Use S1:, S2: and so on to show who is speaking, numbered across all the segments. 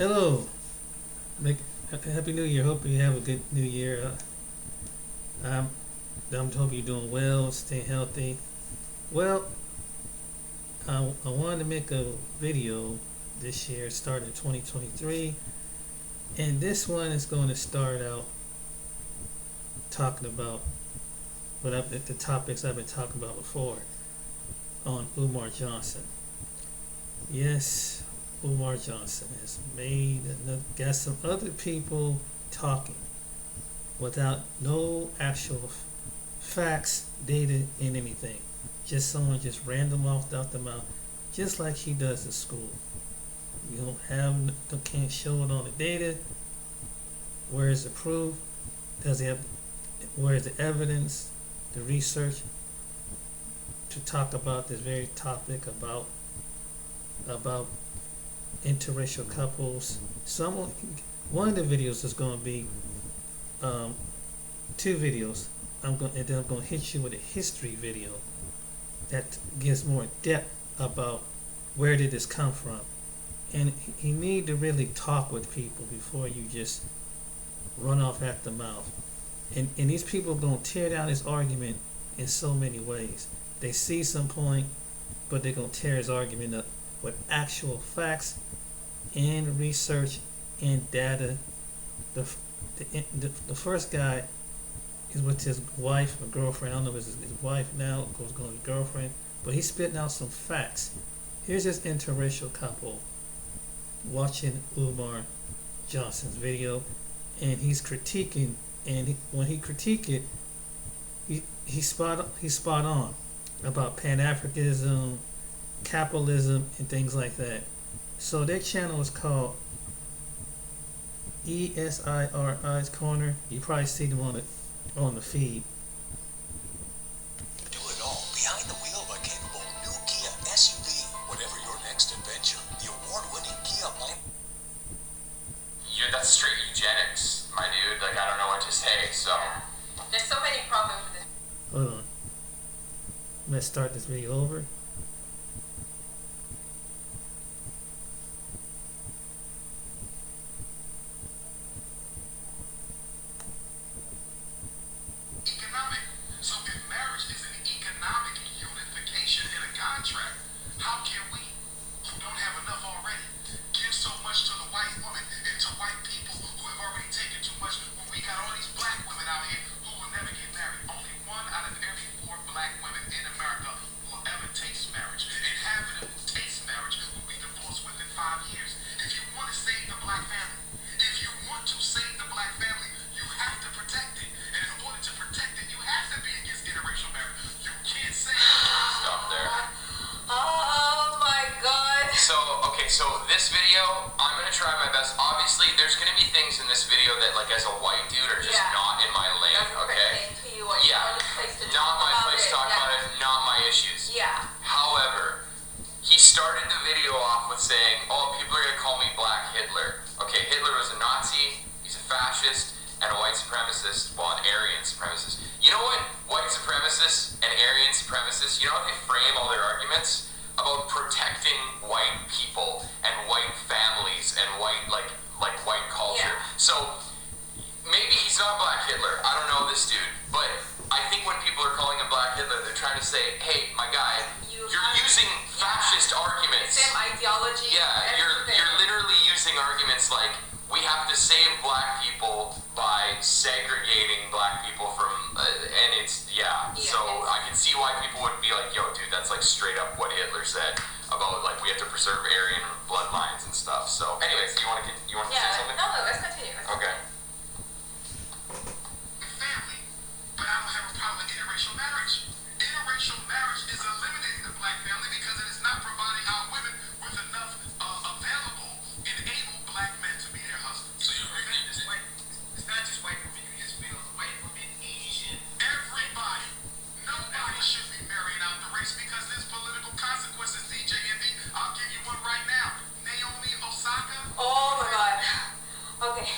S1: Hello. Happy New Year. Hope you have a good New Year. I'm hope you're doing well, staying healthy. Well, I wanted to make a video this year, starting in 2023, and this one is going to start out talking about the topics I've been talking about before on Umar Johnson. Yes, Umar Johnson has got some other people talking without no actual facts, data, and anything. Just someone just random off out the mouth, just like he does at school. You can't show it on the data. Where's the proof? Where's the evidence, the research to talk about this very topic about interracial couples? One of the videos is going to be two videos. I'm going to hit you with a history video that gives more depth about where did this come from. And you need to really talk with people before you just run off at the mouth. And these people are going to tear down his argument in so many ways. They see some point, but they're going to tear his argument up with actual facts and research and data. The first guy is with his wife or girlfriend. I don't know if it's his wife now, of course, going to his girlfriend, but he's spitting out some facts. Here's this interracial couple watching Umar Johnson's video, and he's critiquing. And when he critique it, he's spot on about Pan-Africanism, capitalism, and things like that. So their channel is called ESIRI's Corner. You probably see them on the feed.
S2: Do it all behind the wheel of a capable new Kia SUV. Whatever your next adventure, the award-winning Kia might.
S3: That's straight eugenics, my dude. Like, I don't know what to say. So
S4: there's so many problems with this.
S1: Hold on. Let's start this video over.
S2: Economic. So if marriage is an economic unification in a contract, how can we, who don't have enough already, give so much to the white woman and to white people who have already taken too much when we got all these black women out here who will never get married? Only 1 out of every 4 black women in America will ever taste marriage. And half of them who taste marriage will be divorced within 5 years. If you want to save the black family, you have to protect it. And in order to protect it, you have to be against interracial marriage. You can't say
S3: stop there.
S4: Oh my god.
S3: So this video, I'm gonna try my best. Obviously, there's gonna be things in this video that, like, as a white dude, are just not in my lane.
S4: Doesn't
S3: Okay.
S4: pertain to you or
S3: Yeah.
S4: your place to
S3: Not
S4: talk
S3: my
S4: about
S3: place to
S4: it.
S3: talk about it. Not my issues.
S4: Yeah.
S3: However, he started the video off with saying, "Oh, people are gonna call me Black Hitler." Okay, Hitler was a Nazi. He's a fascist and a white supremacist. Well, an Aryan supremacist. You know what? White supremacists and Aryan supremacists, you know how they frame all their arguments about protecting white people and white families and white white culture.
S4: Yeah.
S3: So maybe he's not Black Hitler. I don't know this dude, but I think when people are calling him Black Hitler, they're trying to say, "Hey, my guy, you're using fascist arguments."
S4: Same ideology.
S3: Yeah,
S4: everything.
S3: you're literally using arguments like, we have to save black people by segregating black people from, and it's, so I can see why people would be like, "Yo, dude, that's like straight up what Hitler said about, like, we have to preserve Aryan bloodlines and stuff." So anyways, you want to say something?
S4: No, let's continue.
S3: Okay.
S2: family, but I don't have a problem with interracial marriage. Interracial marriage is eliminating the black family because it is not providing our women with enough available and able black men to be their husbands. So you're right. It's not just white women. You just feel white women, Asian, everybody. Nobody should be marrying out the race because there's political consequences. DJ Envy, I'll give you one right now. Naomi Osaka.
S4: Oh my god. Okay.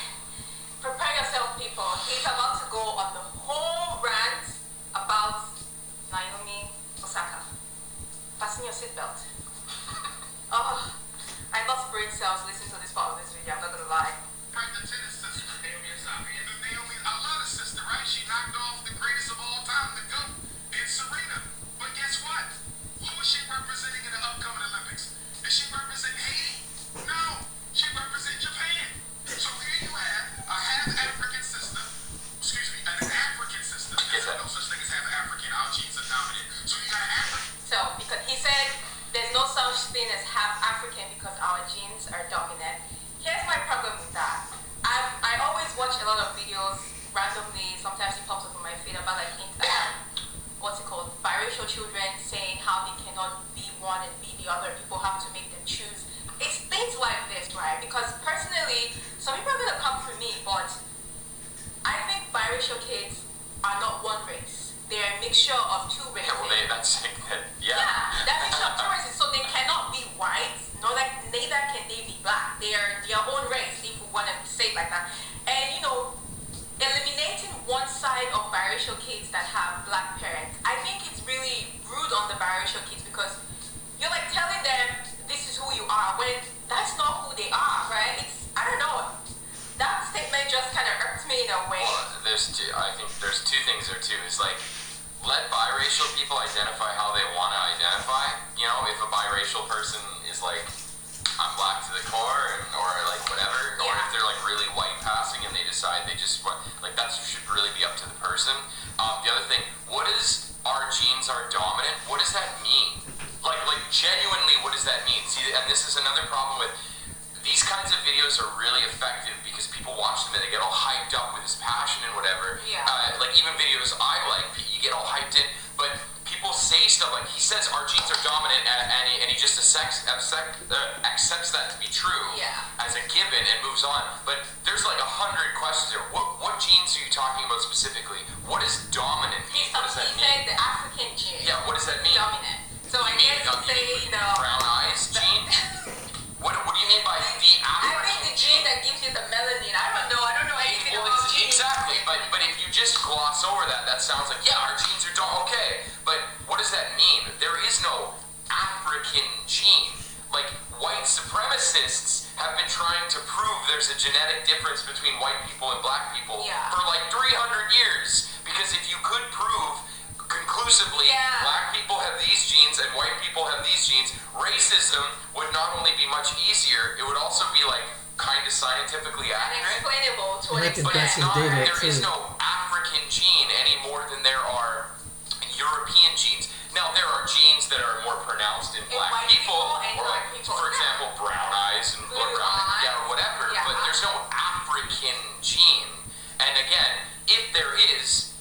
S4: Prepare yourself, people. He's about to go on the whole rant about Naomi Osaka. Fasten your seatbelt. Oh, I lost brain cells listening to this part of this video. with you, I'm not gonna lie.
S2: Right, the tennis sister, Naomi Osaka. And the Naomi, I love the sister, right? She knocked off the greatest of all time, the GOAT, in Serena. But guess what? Who is she representing in the upcoming Olympics? Is she representing Haiti? No, she represents Japan. So here you have a half African sister, excuse me, an African sister. There's no such thing as half African. Our genes are dominant. So you got an African.
S4: So, because he said there's no such thing as half African because our genes are dominant. Here's my problem with that. I always watch a lot of videos randomly. Sometimes it pops up on my feed about like what's it called, biracial children saying how they cannot be one and be the other. People have to make them choose. It's things like this, right? Because personally, some people are gonna come for me, but I think biracial kids are not one race. They're a mixture of two races.
S3: Yeah, well,
S4: Yeah, that mixture of two races. So they cannot be white, neither can they be black. They are their own race, if we want to say it like that. And eliminating one side of biracial kids that have black parents, I think it's really rude on the biracial kids because you're like telling them this is who you are when that's not who they are, right? I don't know. That statement just kind of irks me in a way.
S3: Well, I think there's two things there too. It's like, let biracial people identify how they want to identify. If a biracial person is like, I'm black to the core, or like whatever, or if they're like really white passing and they decide they just like that should really be up to the person. The other thing, what is our genes are dominant? What does that mean? Like genuinely, what does that mean? See, and this is another problem with these kinds of videos are really effective because people watch them and they get all hyped up with his passion and whatever.
S4: Yeah.
S3: Like even videos I like, you get all hyped in, but people say stuff like, he says our genes are dominant and he just accepts that to be true as a given and moves on. But there's like 100 questions there. What genes are you talking about specifically? What does dominant mean? What does that
S4: He said the African gene.
S3: Yeah, what does that mean?
S4: Dominant. So I guess you say
S3: brown eyes gene? What do you mean by the African
S4: I think the gene that gives you the melanin. I don't know anything about genes.
S3: Exactly, but if you just gloss over that sounds like, yeah, our genes are okay. But what does that mean? There is no African gene. Like, white supremacists have been trying to prove there's a genetic difference between white people and black people for like 300 years. Because if you could prove conclusively black people have these genes and white people have these genes, racism would not only be much easier, it would also be like kind of scientifically accurate.
S4: Explainable to an
S1: And I think
S4: extent.
S1: that's his data
S3: There is
S1: too.
S3: no African gene any more than there are European genes. Now there are genes that are more pronounced in black
S4: white
S3: people,
S4: and
S3: or
S4: white
S3: like,
S4: people.
S3: for example, brown eyes and
S4: Blue
S3: or
S4: eyes.
S3: or whatever.
S4: Yeah.
S3: But there's no African gene. And again, if there is,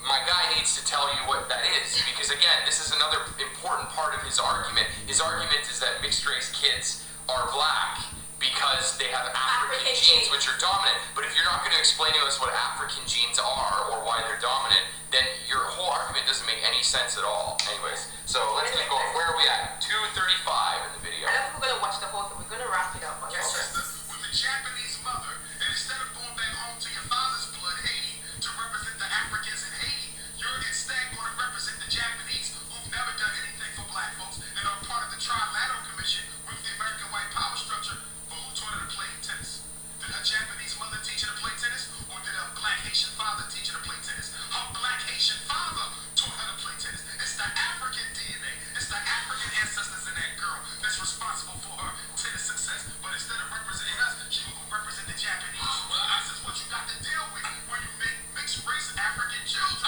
S3: my guy needs to tell you what that is, because again, this is another important part of his argument. His argument is that mixed race kids are black because they have African genes which are dominant. But if you're not going to explain to us what African genes are or why they're dominant, then your whole argument doesn't make any sense at all. Anyways, so let's keep going. Where are we at? 2:35 in the video.
S4: I don't think we're going to watch the whole thing. We're going to wrap it up.
S2: Your sister with a Japanese mother, and instead of going back home to your father's blood, Haiti, to represent the Africans in Haiti, you're instead going to represent the Japanese who've never done anything for black folks and are part of the Trilateral Commission with the American white power structure. But who taught her to play tennis? Did her Japanese mother teach her to play tennis, or did her black Haitian father teach her to play tennis? Her black Haitian father taught her to play tennis. It's the African DNA. It's the African ancestors in that girl that's responsible for her tennis success. But instead of representing us, she will represent the Japanese. Well, I says what you got to deal with when you make mixed race African children.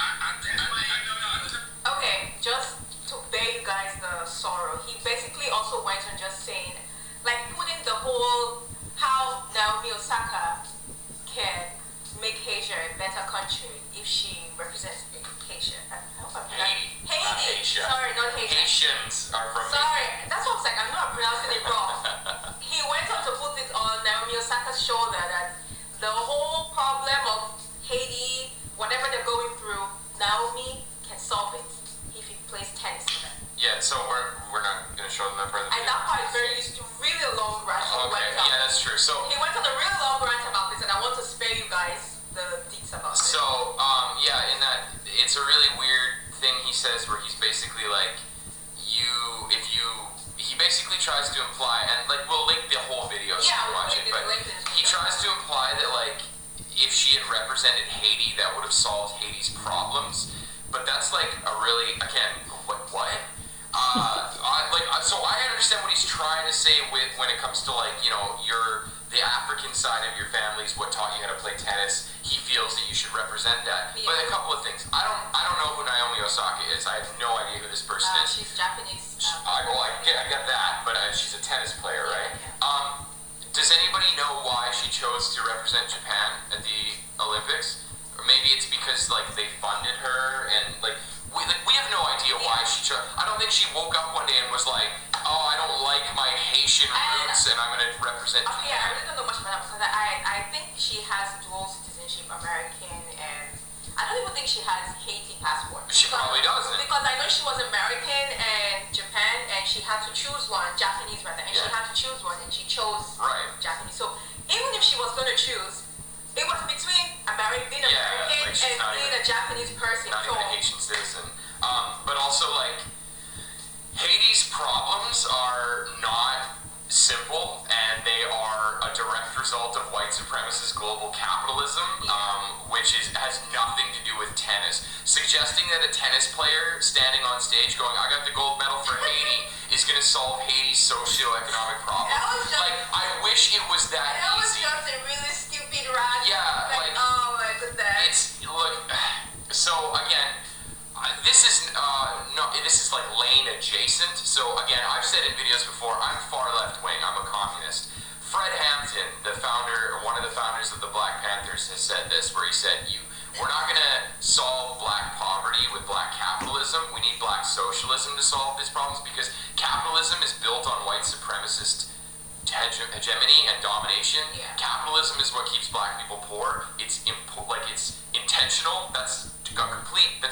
S4: Okay, just to bear you guys the sorrow, he basically also went on just saying, like putting the whole how Naomi Osaka can make Asia a better country if she represents Asia. I hope I'm pronouncing
S3: Haiti.
S4: Sorry, not Haiti.
S3: Haitians are from
S4: Sorry, that's what I was like. I'm not pronouncing it wrong. He went on to put it on Naomi Osaka's shoulder that the whole problem of Haiti, whatever they're going through, Naomi can solve it if he plays tennis with them.
S3: Yeah, so we're not going to show them that part of the
S4: And
S3: video.
S4: that part is really long rant.
S3: Okay, yeah, that's true. So
S4: He went on a really long rant about this, and I want to spare you guys the deets about it.
S3: So, yeah, in that, it's a really weird thing he says where he's basically like, he basically tries to imply, and like, we'll link the whole video so you can watch it, but like a really, again, what? So I understand what he's trying to say with when it comes to like, the African side of your family is what taught you how to play tennis. He feels that you should represent that.
S4: Yeah.
S3: But a couple of things. I don't know who Naomi Osaka is. I have no idea who this person is.
S4: She's Japanese.
S3: I get that, but she's a tennis player, right?
S4: Yeah.
S3: Does anybody know why she chose to represent Japan at the Olympics? Or maybe it's because like they funded her and like we have no idea why she chose. I don't think she woke up one day and was like, oh, I don't like my Haitian roots and I'm going to represent Japan.
S4: Yeah, I really don't know much about that because I think she has dual citizenship, American and I don't even think she has Haiti passport.
S3: She probably doesn't.
S4: Because I know she was American and Japan and she had to choose one, Japanese rather, and she had to choose one and she chose Japanese. So even if she was going to choose, it was between being American
S3: like
S4: and being a Japanese person.
S3: Not even a Haitian citizen. But also, like, Haiti's problems are not simple, and they are a direct result of white supremacist global capitalism, which has nothing to do with tennis. Suggesting that a tennis player standing on stage going, I got the gold medal for Haiti, is going to solve Haiti's socioeconomic problems. Like, I wish it was that easy.
S4: That was just a really stupid rant.
S3: Yeah, like
S4: oh my goodness.
S3: So again, this is like lane adjacent. So again, I've said in videos before, I'm far left wing. I'm a communist. Fred Hampton, one of the founders of the Black Panthers, has said this, where he said, we're not going to solve black poverty with black capitalism. We need black socialism to solve these problems because capitalism is built on white supremacist hegemony and domination.
S4: Yeah.
S3: Capitalism is what keeps black people poor. It's intentional. That's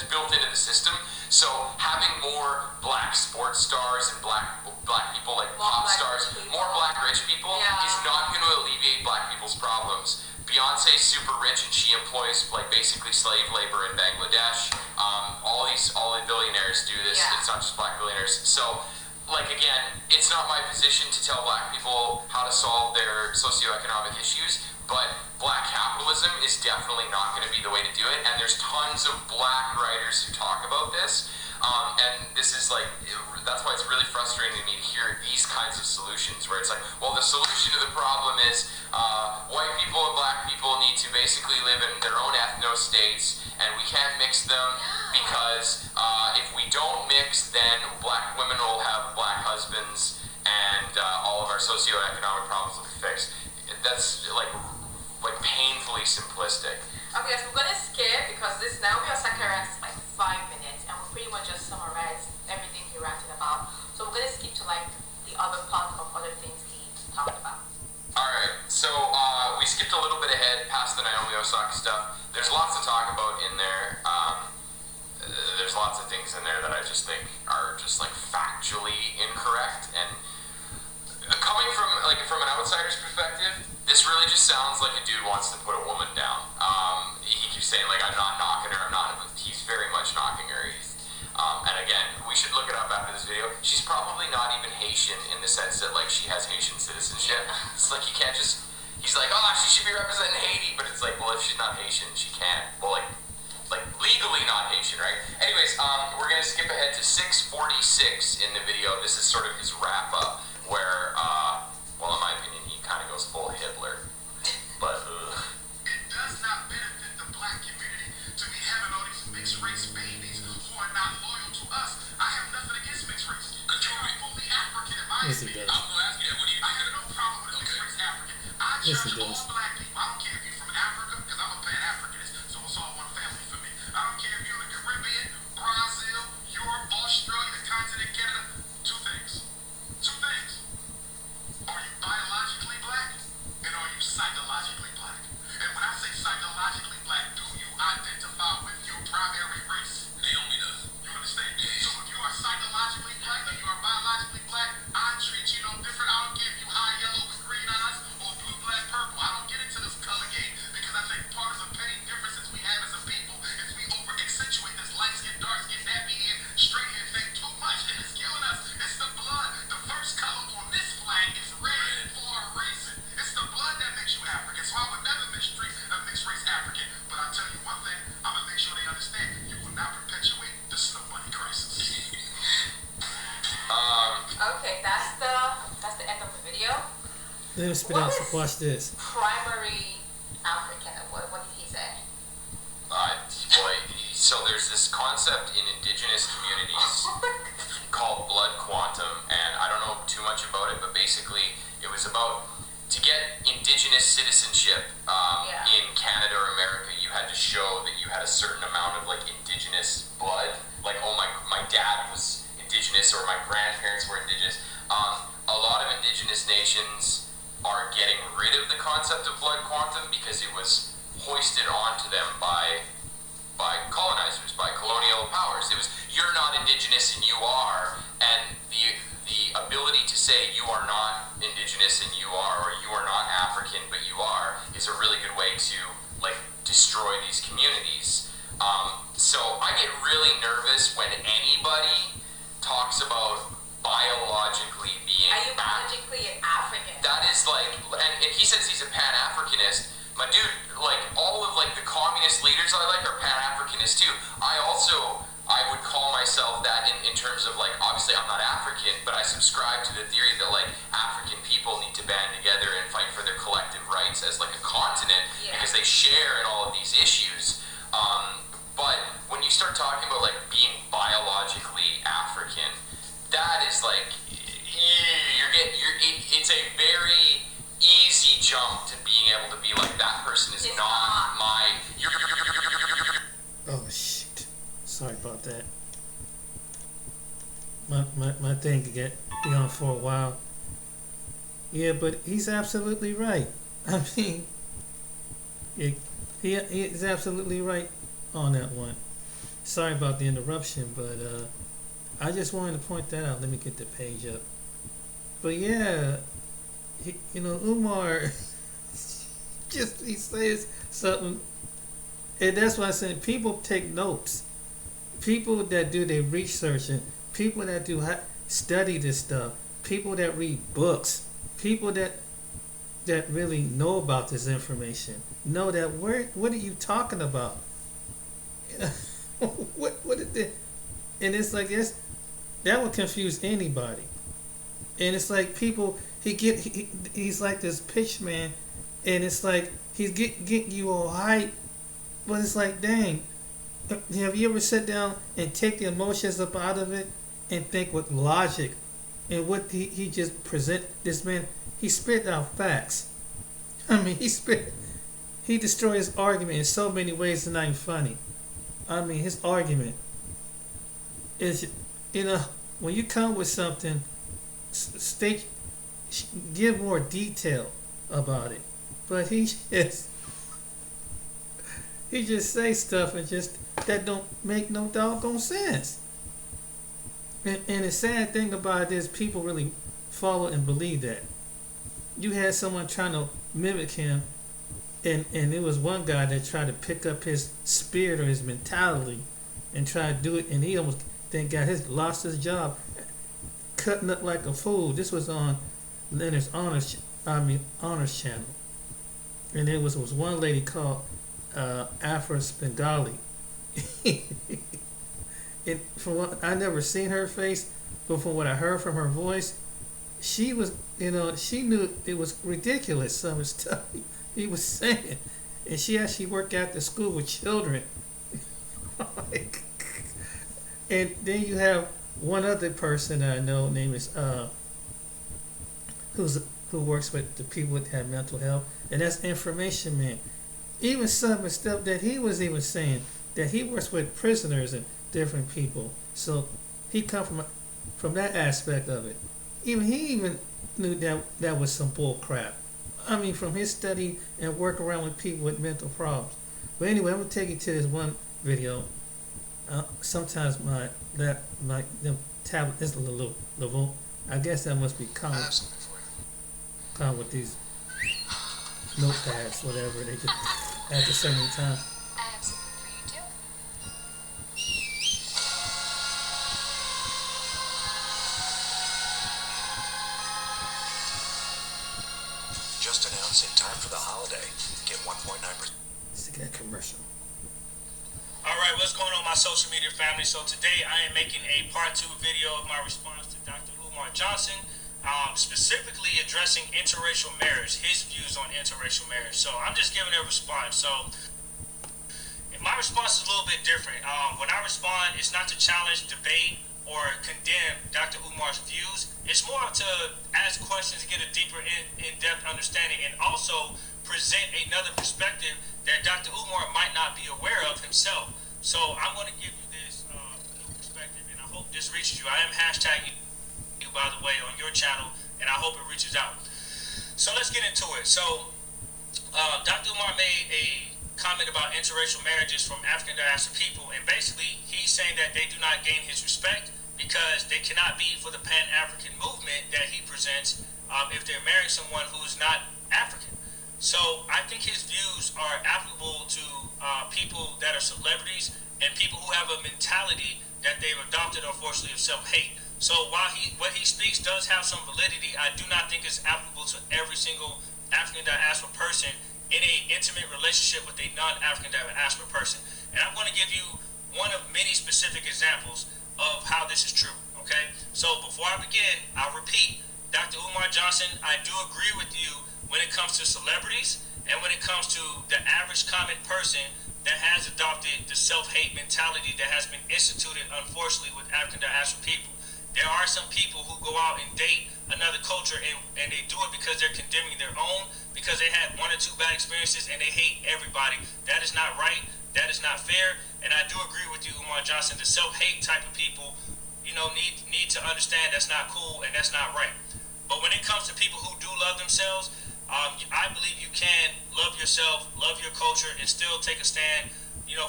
S3: built into the system. So having more black sports stars and black people like pop stars, more black rich people is not going to alleviate black people's problems. Beyonce's super rich and she employs like basically slave labor in Bangladesh. All the billionaires do this.
S4: Yeah.
S3: It's not just black billionaires. So like again, it's not my position to tell black people how to solve their socioeconomic issues, but black capitalism is definitely not going to be the way to do it, and there's tons of black writers who talk about this, and this is like, that's why it's really frustrating to me to hear these kinds of solutions, where it's like, well, the solution to the problem is white people and black people need to basically live in their own ethno-states, and we can't mix them because if we don't mix, then black women will have black husbands, and all of our socioeconomic problems will be fixed. That's like painfully simplistic.
S4: Okay, so we're gonna skip because this Naomi Osaka rant is like 5 minutes, and we pretty much just summarized everything he ranted about. So we're gonna skip to like the other part of other things he talked about.
S3: Alright, so we skipped a little bit ahead past the Naomi Osaka stuff. There's lots to talk about in there. There's lots of things in there that I just think are just like factually incorrect, and coming from an outsider's perspective, this really just sounds like a dude wants to put a woman down. He keeps saying like, I'm not knocking her, he's very much knocking her. And again, we should look it up after this video. She's probably not even Haitian in the sense that like she has Haitian citizenship. It's like you can't just, he's like, oh, she should be representing Haiti, but it's like, well, if she's not Haitian, she can't. Well, like legally not Haitian, right? Anyways, we're gonna skip ahead to 6:46 in the video. This is sort of his wrap up, where, well, in my opinion, he kind of goes full Hitler. But
S2: it does not benefit the black community to be having all these mixed race babies who are not loyal to us. I have nothing against mixed race. Because you're fully African in my
S1: Yes, he
S2: opinion.
S1: does.
S2: I'm gonna ask you that. I have no problem with mixed race African. I
S1: Yes, he
S2: cherish
S1: does.
S2: all black people. I don't care if you're from Africa, because I'm a Pan-Africanist, so it's all one family for me. I don't care if you're in the Caribbean, Brazil, Europe, Australia, the continent, Canada. Two things. Are you biologically black? And are you psychologically black? And when I say psychologically black, do you identify with your primary race? Naomi does. You understand? So if you are psychologically black and you are biologically black, I treat you no different. I don't care if you high yellow with green eyes or blue, black, purple. I don't get into the
S1: Let me spit
S4: What
S1: out.
S4: is
S1: Watch this.
S4: primary African? What did he say?
S3: Boy, so there's this concept in indigenous communities called blood quantum, and I don't know too much about it, but basically it was about to get indigenous citizenship in Canada or America, you had to show that you had a certain amount of like indigenous blood. Like, oh, my dad was indigenous or my grandparents were indigenous. A lot of indigenous nations are getting rid of the concept of blood quantum because it was hoisted onto them by colonizers, by colonial powers. It was, you're not indigenous and you are, and the ability to say you are not indigenous and you are, or you are not African but you are, is a really good way to like destroy these communities. So I get really nervous when anybody talks about biologically being.
S4: Are you biologically an African?
S3: That is like, and he says he's a Pan-Africanist. My dude, like all of like the communist leaders I like are Pan-Africanists too. I would call myself that in terms of like, obviously I'm not African, but I subscribe to the theory that like African people need to band together and fight for their collective rights as like a continent because they share in all of these issues. But when you start talking about like being biologically African, that is like, it's a very easy jump to being able to be like, that person is not my.
S1: Oh shit! Sorry about that. My thing could get be on for a while. Yeah, but he's absolutely right. I mean, he is absolutely right on that one. Sorry about the interruption, but I just wanted to point that out. Let me get the page up. But yeah, Umar he says something, and that's why I said people take notes. People that do their research and people that do study this stuff, people that read books, people that really know about this information know that what are you talking about? What is it? And it's like that would confuse anybody. And it's like people he's like this pitch man, and it's like he's getting you all hype, but it's like, dang, have you ever sit down and take the emotions up out of it and think with logic? And what he just present, this man, he spit out facts. I mean, he destroyed his argument in so many ways it's not even funny. I mean, his argument is, when you come with something, give more detail about it. But he just say stuff and just that don't make no doggone sense. And the sad thing about it is people really follow and believe that. You had someone trying to mimic him, and there was one guy that tried to pick up his spirit or his mentality and try to do it, and he almost lost his job, cutting up like a fool. This was on Leonard's Honors channel, and there was one lady called Afra Bengali. And from what I never seen her face, but from what I heard from her voice, she was, she knew it was ridiculous, some of the stuff he was saying, and she actually worked after school with children. And then you have one other person that I know, name is who works with the people that have mental health, and that's Information Man. Even some of the stuff that he was even saying, that he works with prisoners and different people, so he come from that aspect of it. He even knew that was some bull crap. I mean, from his study and work around with people with mental problems. But anyway, I'm gonna take you to this one video. Sometimes them tablet is a little. I guess that must be common with these notepads, whatever they just at the same time.
S5: I have something for you too.
S2: Just announced in time for the holiday. Get 1.9%.
S1: Let's get that commercial.
S6: Alright, what's going on, my social media family? So today I am making a part 2 video of my response to Dr. Umar Johnson. specifically addressing interracial marriage, his views on interracial marriage. So I'm just giving a response. So my response is a little bit different. When I respond, it's not to challenge, debate, or condemn Dr. Umar's views. It's more to ask questions, get a deeper in-depth understanding, and also present another perspective that Dr. Umar might not be aware of himself. So I'm going to give you this new perspective, and I hope this reaches you. I am hashtagging you, by the way, on your channel, and I hope it reaches out. So let's get into it. So Dr. Umar made a comment about interracial marriages from African diaspora people, and basically he's saying that they do not gain his respect because they cannot be for the Pan-African movement that he presents if they're marrying someone who is not African. So I think his views are applicable to people that are celebrities and people who have a mentality that they've adopted, unfortunately, of self-hate. So while what he speaks does have some validity, I do not think it's applicable to every single African diaspora person in a intimate relationship with a non-African diaspora person. And I'm going to give you one of many specific examples of how this is true, okay? So before I begin, I'll repeat, Dr. Umar Johnson, I do agree with you when it comes to celebrities and when it comes to the average common person that has adopted the self-hate mentality that has been instituted, unfortunately, with African diaspora people. There are some people who go out and date another culture and they do it because they're condemning their own, because they had one or two bad experiences and they hate everybody. That is not right. That is not fair. And I do agree with you, Umar Johnson. The self-hate type of people, need to understand that's not cool and that's not right. But when it comes to people who do love themselves, I believe you can love yourself, love your culture, and still take a stand,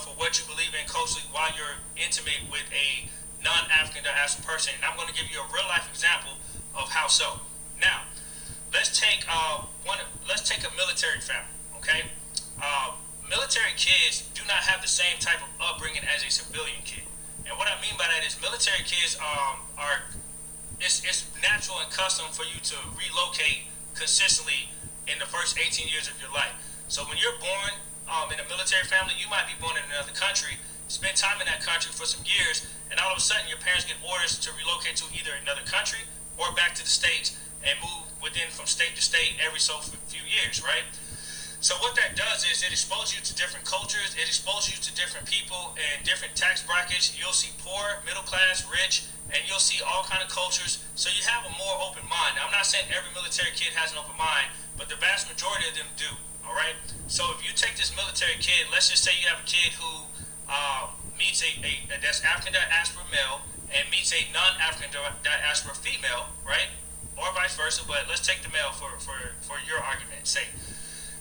S6: for what you believe in culturally while you're intimate with a non-African diaspora person. And I'm going to give you a real life example of how so. Now, let's take a military family, okay? Military kids do not have the same type of upbringing as a civilian kid. And what I mean by that is military kids it's natural and custom for you to relocate consistently in the first 18 years of your life. So when you're born in a military family, you might be born in another country, spend time in that country for some years, and all of a sudden your parents get orders to relocate to either another country or back to the States and move from state to state every so few years, right? So what that does is it exposes you to different cultures, it exposes you to different people and different tax brackets. You'll see poor, middle class, rich, and you'll see all kind of cultures. So you have a more open mind. Now, I'm not saying every military kid has an open mind, but the vast majority of them do, all right? So if you take this military kid, let's just say you have a kid who meets that's African diaspora male and meets a non-African diaspora female, right? Or vice versa, but let's take the male for your argument's sake.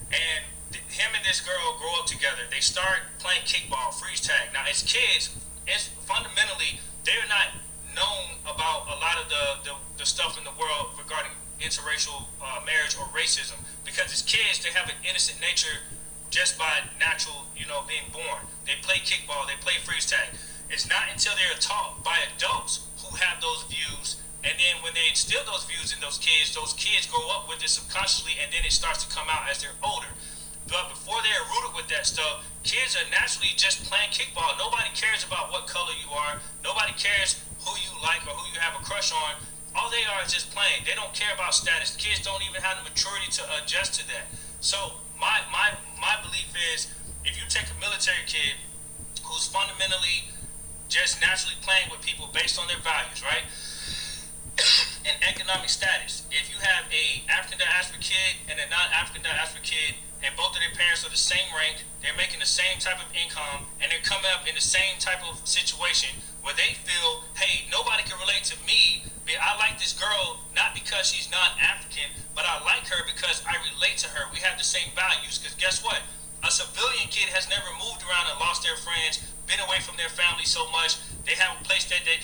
S6: And him and this girl grow up together. They start playing kickball, freeze tag. Now, as kids, it's fundamentally, they're not known about a lot of the stuff in the world regarding interracial marriage or racism. Because as kids, they have an innocent nature just by natural, being born. They play kickball, they play freeze tag. It's not until they're taught by adults who have those views, and then when they instill those views in those kids grow up with it subconsciously, and then it starts to come out as they're older. But before they're rooted with that stuff, kids are naturally just playing kickball. Nobody cares about what color you are. Nobody cares who you like or who you have a crush on. All they are is just playing. They don't care about status. Kids don't even have the maturity to adjust to that. So my belief is, if you take a military kid who's fundamentally just naturally playing with people based on their values, right? And economic status. If you have a African diaspora kid and a non-African diaspora kid, and both of their parents are the same rank, they're making the same type of income, and they're coming up in the same type of situation where they feel, hey, nobody can relate to me. I like this girl not because she's non-African, but I like her because I relate to her. We have the same values. Because guess what? A civilian kid has never moved around and lost their friends, been away from their family so much. They have a place that they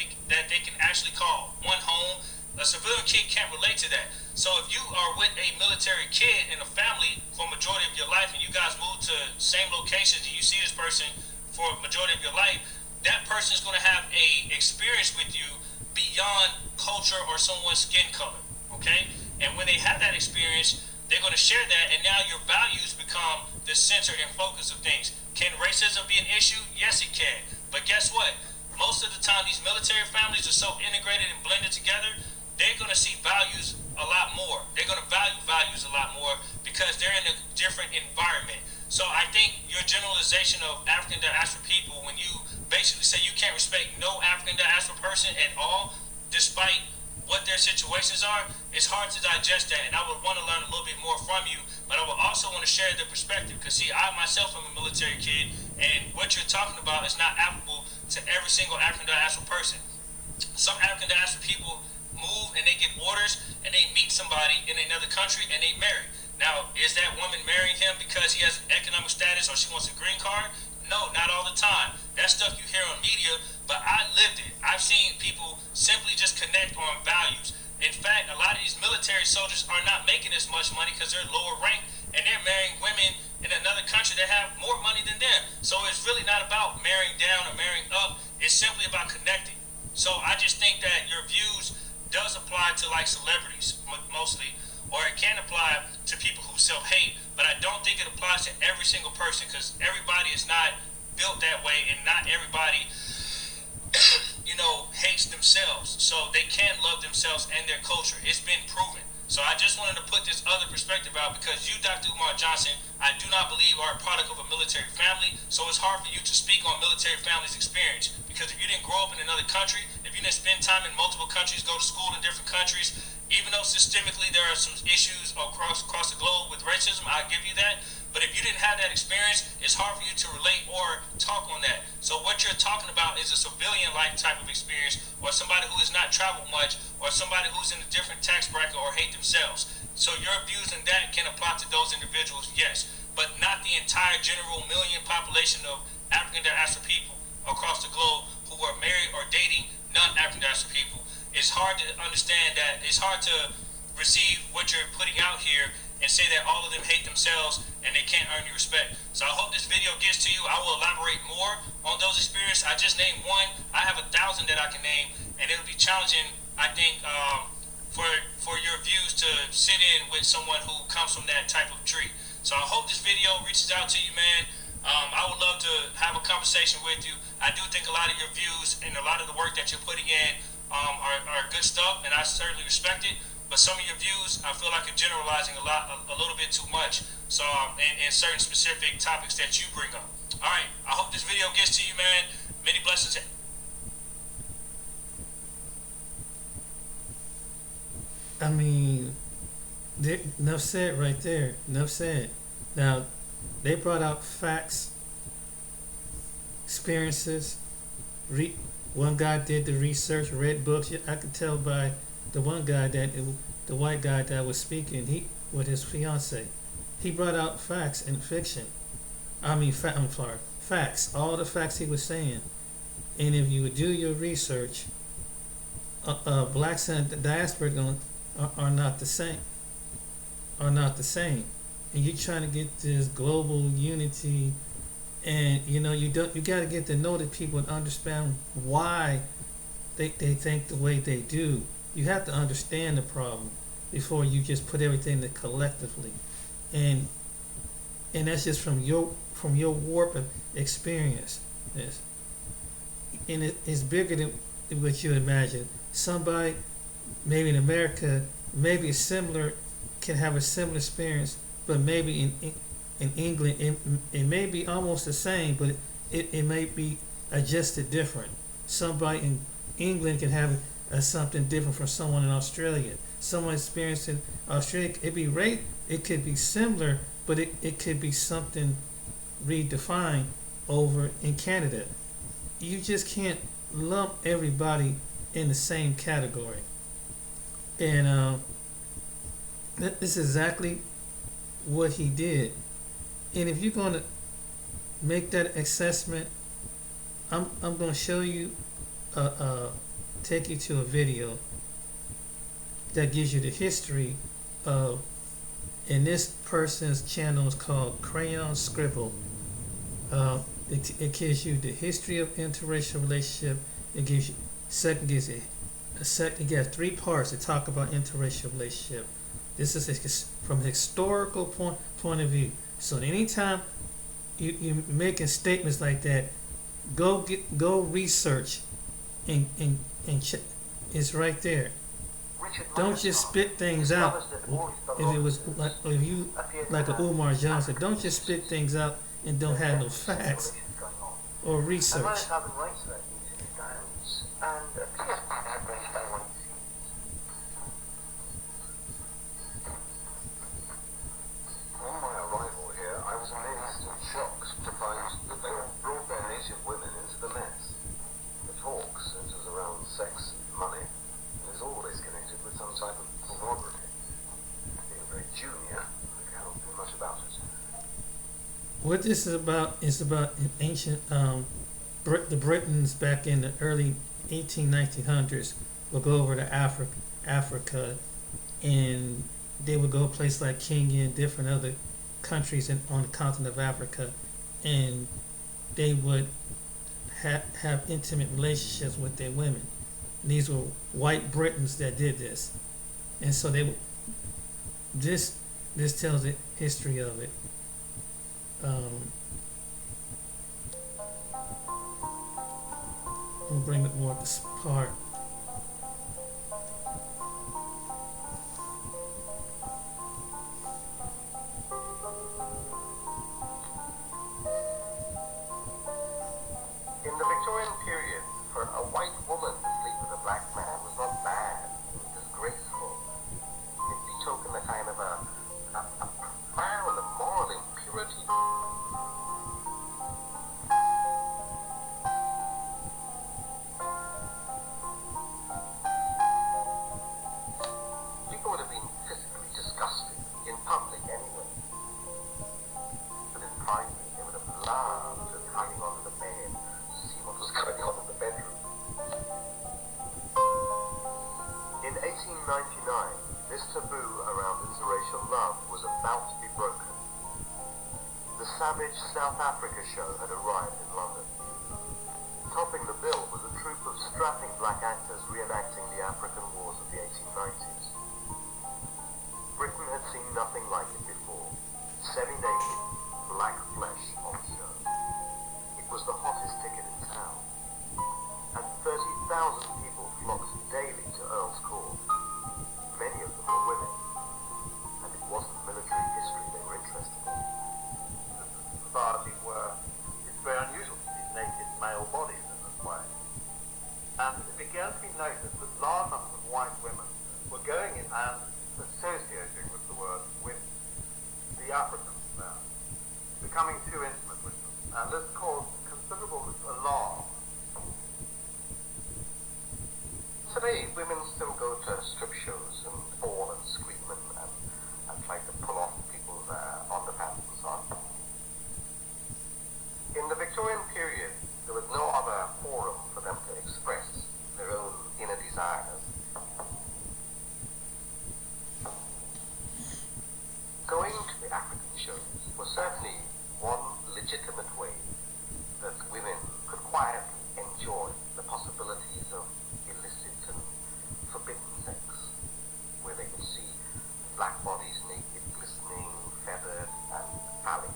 S6: can actually call one home. A civilian kid can't relate to that. So if you are with a military kid in a family for a majority of your life, and you guys move to same locations and you see this person for a majority of your life, that person is going to have a experience with you beyond culture or someone's skin color, okay? And when they have that experience, they're going to share that, and now your values become the center and focus of things. Can racism be an issue? Yes, it can. But guess what? Most of the time, these military families are so integrated and blended together they're going to see values a lot more. They're going to value values a lot more because they're in a different environment. So I think your generalization of African diaspora people, when you basically say you can't respect no African diaspora person at all, despite what their situations are, it's hard to digest that. And I would want to learn a little bit more from you, but I would also want to share the perspective. Because see, I myself am a military kid, and what you're talking about is not applicable to every single African diaspora person. Some African diaspora people move and they get orders and they meet somebody in another country and they marry. Now, is that woman marrying him because he has economic status or she wants a green card? No, not all the time. That's stuff you hear on media, but I lived it. I've seen people simply just connect on values. In fact, a lot of these military soldiers are not making as much money because they're lower ranked and they're marrying women in another country that have more money than them. So it's really not about marrying down or marrying up. It's simply about connecting. So I just think that your views does apply to like celebrities mostly, or it can apply to people who self-hate, but I don't think it applies to every single person because everybody is not built that way and not everybody hates themselves. So they can love themselves and their culture. It's been proven. So I just wanted to put this other perspective out because you, Dr. Umar Johnson, I do not believe are a product of a military family, so it's hard for you to speak on military families' experience because if you didn't grow up in another country, if you didn't spend time in multiple countries, go to school in different countries, even though systemically there are some issues across the globe with racism, I give you that. But if you didn't have that experience, it's hard for you to relate or talk on that. So what you're talking about is a civilian-like type of experience, or somebody who has not traveled much, or somebody who's in a different tax bracket or hate themselves. So your views on that can apply to those individuals, yes, but not the entire general million population of African diaspora people across the globe who are married or dating non-African diaspora people. It's hard to understand that. It's hard to receive what you're putting out here and say that all of them hate themselves and they can't earn your respect. So I hope this video gets to you. I will elaborate more on those experiences. I just named one. I have 1,000 that I can name, and it'll be challenging, I think, for your views to sit in with someone who comes from that type of tree. So I hope this video reaches out to you, man. I would love to have a conversation with you. I do think a lot of your views and a lot of the work that you're putting in are good stuff, and I certainly respect it. But some of your views, I feel like you're generalizing a little bit too much. So, in certain specific topics that you bring up. All right, I hope this video gets to you, man. Many blessings.
S1: I mean, enough said right there. Enough said. Now, they brought out facts, experiences. One guy did the research, read books. I could tell by the one guy the white guy that was speaking, with his fiance, he brought out facts and fiction. Facts, all the facts he was saying. And if you would do your research, blacks and the diaspora are not the same. Are not the same. And you're trying to get this global unity, and you got to get to know the people and understand why they think the way they do. You have to understand the problem before you just put everything to collectively, and that's just from your warp of experience. And it's bigger than what you imagine. Somebody maybe in America, maybe can have a similar experience, but maybe in England it may be almost the same, but it may be adjusted different. Somebody in England can have something different from someone in Australia. Someone experienced in Australia, it could be similar, but it could be something redefined over in Canada. You just can't lump everybody in the same category. And this is exactly what he did. And if you're going to make that assessment, I'm going to show you take you to a video that gives you the history of, and this person's channel is called Crayon Scribble. It gives you the history of interracial relationship. It gives you it got 3 parts to talk about interracial relationship. This is from a historical point of view. So anytime you're making statements like that, go research and check. It's right there.
S2: When
S1: don't just spit things out. If it was like, if you like a Umar Johnson, don't just spit things out and don't have no facts or research.
S2: On my arrival here, I was amazed and shocked to find that they had brought their native women into the mess. The talk centers around sex and money, and is always connected with some type of pornography. Being very junior, I can't do much about it.
S1: What this is about in ancient the Britons back in the early 1900s would go over to Africa, and they would go places like Kenya and different other countries on the continent of Africa, and they would have intimate relationships with their women. And these were white Britons that did this, and so they would, this tells the history of it. I'll bring it more at this part.
S2: In the Victorian period, for a white woman to sleep with a black man was not bad, it was disgraceful. It betokened a kind of a profound moral impurity. People would have been physically disgusted, in public anyway. But in private, they would have loved just hanging onto the bed to see what was going on in the bedroom. In 1899, this taboo around interracial love was about to be broken. The savage South Africa show had arrived in London. Topping the bill was a troupe of strapping black actors reenacting the African wars of the 1890s. Britain had seen nothing like it before. Semi-naked, black flesh on show. It was the hottest ticket in town. And 30,000 people flocked daily to Earl's Court. Many of them were women. And it wasn't military history they were interested in. Society were, it's very unusual to see naked male bodies in this way. And it began to be noticed that large numbers of white women were going in and associating with the word with the Africans there, becoming too intimate with them, and this caused considerable alarm. Today, women still go to strip shows and fall and scream and try to pull off people's underpants and so on. In the Victorian period, there was no other forum for them to express their own inner desires. Going to the African shows was certainly one legitimate way that women could quietly enjoy the possibilities of illicit and forbidden sex, where they could see black bodies naked, glistening, feathered, and phallic.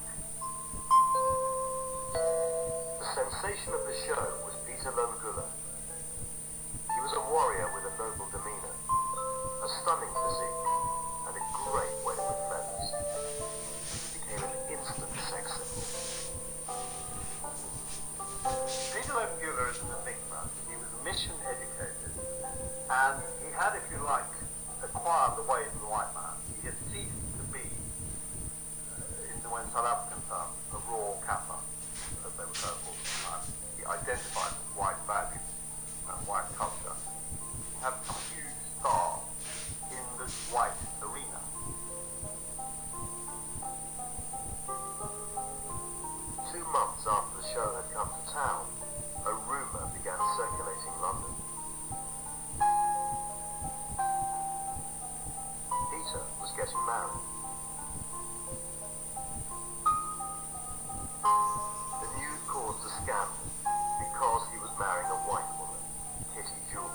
S2: The sensation of the show was Peter Longula. He was a warrior with a noble demeanor, a stunning physique, and a great way with feathers. He became an instant sex symbol. Peter Longula is an enigma. He was mission educated, and he had, if you like, acquired the ways of the white man. He had ceased to be, in the way South African terms, a raw Kaffir, as they were called at the time. He identified with white values and white culture. He had some huge star in the white arena. 2 months after the show had come to town, a rumour began circulating London. Peter was getting married. The news caused a scandal because he was marrying a white woman, Kitty Jewell.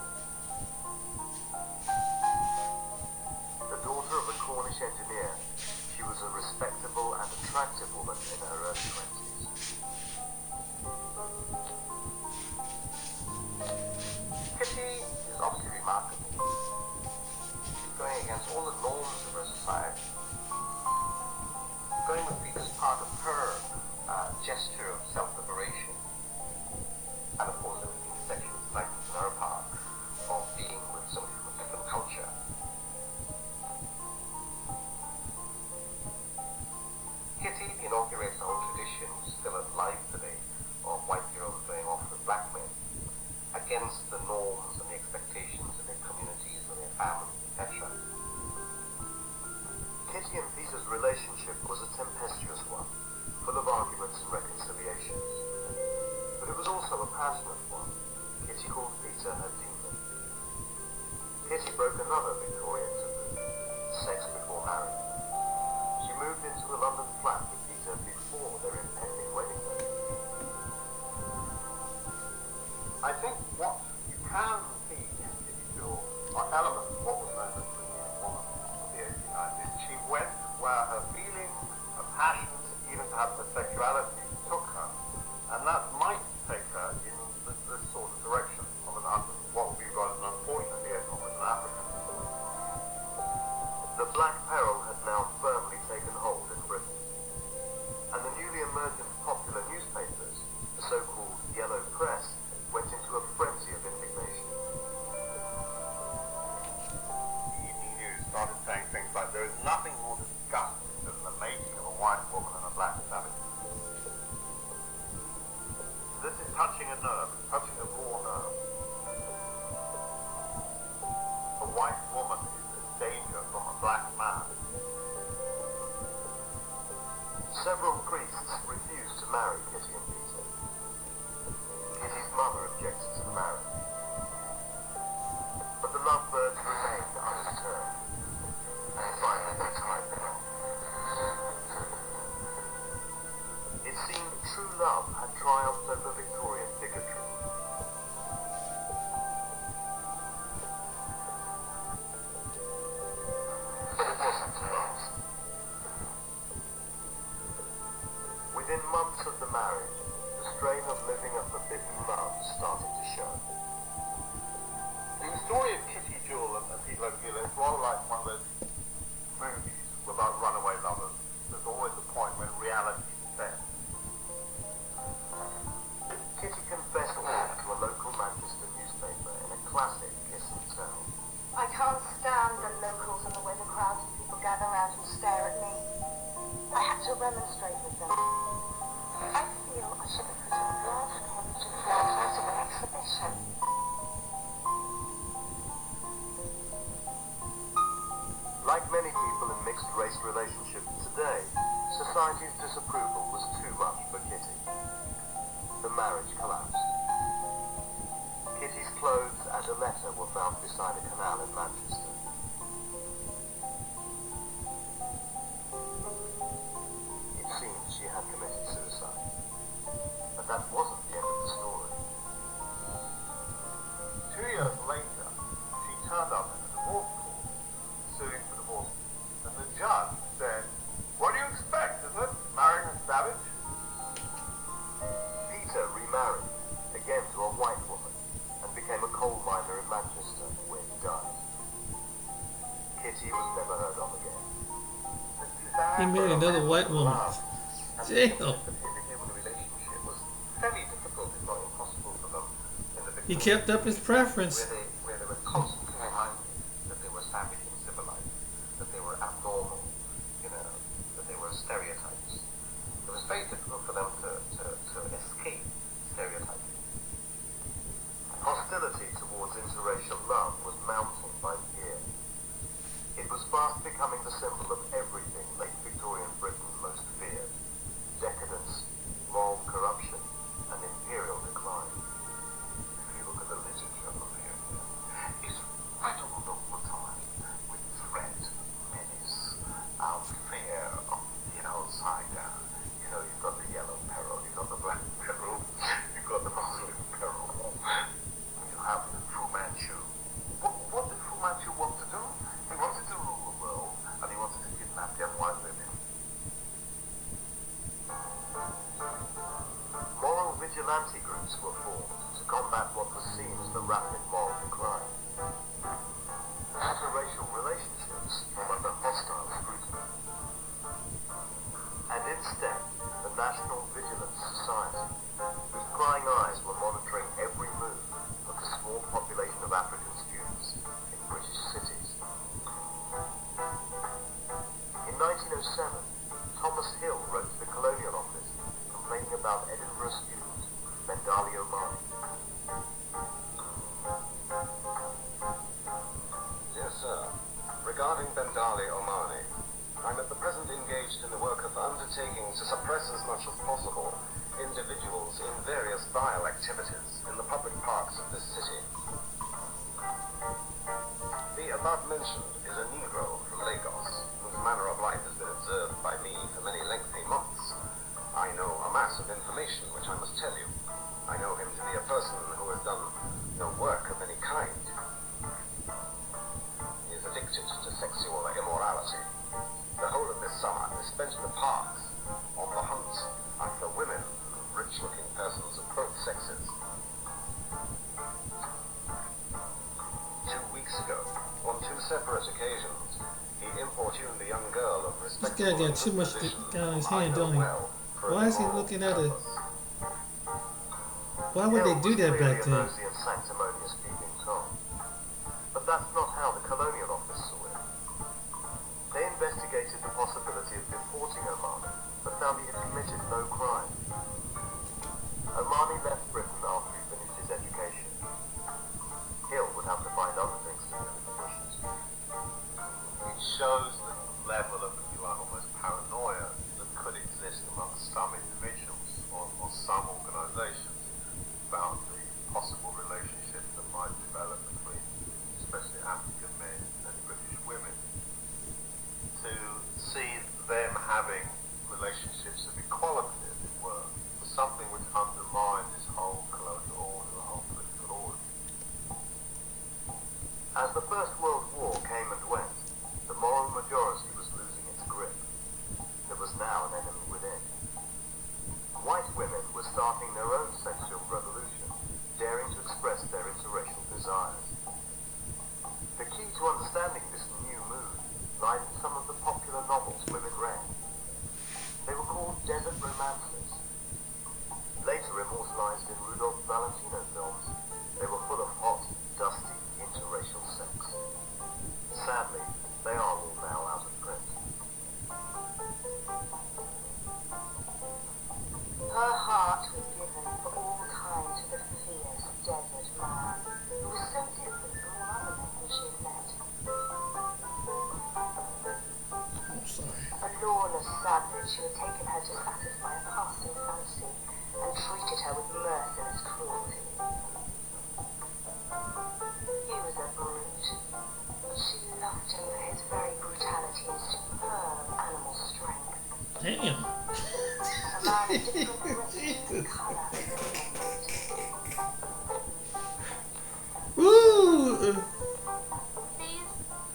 S2: The daughter of a Cornish engineer, she was a respectable and attractive woman in her early 20s. Kitty is obviously remarkable. would be just part of her gesture of self-liberation. And of course, it would be sexual excitement on her part of being with somebody from a different culture. Kitty inaugurates a whole tradition, which is still alive today, of white girls going off with black men against the norms and the expectations of their communities and their families, etc. Kitty and Peter's relationship was a tempestuous one, full of arguments and reconciliations. But it was also a passionate one. Kitty called Peter her demon. Kitty broke another Victorian taboo, sex before marriage. She moved into a London flat with Peter before their impending wedding day. I think what you can see in Kitty Jewell are elements of what was known as the New Woman of the 1890s. She went where her feelings, her passions, even perhaps her sexuality took her, and that might take her in this sort of direction of what would be rather an unfortunate liaison with an African. The Black Peril had now firmly taken hold in Britain, and the newly emergent popular newspapers, the so-called Yellow Press, went into a frenzy of indignation. The evening news started saying things like, there is nothing more disgusting than the mating of a white woman and a black savage. This is touching a nerve, touching a raw nerve. A white woman is in danger from a black man. Several priests refused to marry Kitty and Peter. Kitty's mother objected to the marriage. But the lovebirds remained undeterred. And finally the time came. It seemed true love had triumphed over Victorian bigotry. But it wasn't to last. Within months of the marriage, the strain of living a forbidden love started to show. The story of Kitty Jewell and Peter Gill is rather like one of those movies about runaway lovers. There's always a point when reality descends. Kitty confessed all to a local Manchester newspaper in a classic kiss and tell.
S7: I can't stand the locals and the way the crowds of people gather around and stare at me. I had to remonstrate with them. I feel I should have preserved him to flowers of an exhibition.
S2: Like many people in mixed-race relationships today, society's disapproval was too much for Kitty. The marriage collapsed. Kitty's clothes and a letter were found beside a canal in Manchester. It seemed she had committed suicide. But that wasn't the end of the story. 2 years later, she turned up in a divorce court, suing for divorce. And the judge said, "What do you expect, is it? Marrying a savage?" Peter remarried, again to a white woman, and became a coal miner in Manchester, where he died. Kitty was never heard of again.
S1: He married another white woman. Damn.
S2: Relationship was very difficult, if not impossible, for them in the
S1: He kept up his preference.
S2: where they were constantly reminded that they were savage and civilized, that they were abnormal, that they were stereotypes. It was very difficult for them to escape stereotyping. Hostility towards interracial love was mounting by the year. It was fast becoming the symbol of everything late Victorian Britain most feared: decadence, moral corruption, and imperial decline. If you look at the literature of the area, it's riddled all the time with threat, menace, fear of the outsider. You've got the yellow peril, you've got the black peril, you've got the Muslim peril. You have Fu Manchu. What did Fu Manchu want to do? He wanted to rule the world, and he wanted to kidnap young white women. Moral vigilante groups were formed to combat what was seen as the rapid moral decline. Interracial relationships came under hostile scrutiny. And
S8: instead the National Vigilance Society, whose prying eyes were monitoring every move of the small population of African students in British cities. In 1907, Thomas Hill wrote to the Colonial Office complaining about Edinburgh student Bendali Omani.
S9: Dear Sir, regarding Bendali Omani, I'm at the present engaged in the work of undertaking to suppress as much as possible individuals in various vile activities in the public parks of this city. The above mentioned is a Negro from Lagos, whose manner of life has been observed by me for many lengthy months. I know a mass of information which I must tell you. I know him to be a person who has done no work of any kind. He is addicted to sexual immorality. The whole of this summer is spent in the parks, on the hunt after women and rich-looking persons of both sexes. 2 weeks ago, on 2 separate occasions, he importuned a young girl of
S1: This
S9: respectable
S1: guy got too much
S9: position
S1: on his
S9: whom I
S1: hand,
S9: know
S1: don't he?
S9: well for an
S1: Why is he
S9: immoral
S1: looking at a...
S9: purpose.
S1: Why would they do that back
S8: Hill was clearly a
S1: then?
S8: rosy and sanctimonious peeping Tom. But that's not how the Colonial Office saw it. They investigated the possibility of deporting Omani, but found he had committed no crime. Omani left Britain after he finished his education. Hill would have to find other things to do in the bushes.
S10: It shows the level of, if you like, almost paranoia that could exist amongst some individuals or some organisations about the possible relationship that might develop between especially African men and British women. To see them having relationships of equality, as it were, was something which undermined this whole colonial order, the whole political order.
S8: As the First World War came and went, the moral majority was losing its grip. There was now an enemy within. White women were starting their own sexual revolution, daring to express their interracial desires. The key to understanding this new mood lied in some of the popular novels women read. They were called desert romances. Later immortalized in Rudolph Valentino films, they were full of hot, dusty, interracial sex. Sadly, they are all now out of print.
S7: Her heart was given for all time to the fierce desert man, who was so different from all other men whom she had met.
S1: I'm sorry.
S7: A lawless savage who had taken her to satisfy a passing fancy and treated her with merciless cruelty. He was a brute, but she loved him for his very brutality and superb animal strength.
S1: Damn.
S7: A man of different race and colour.
S1: Woo!
S7: These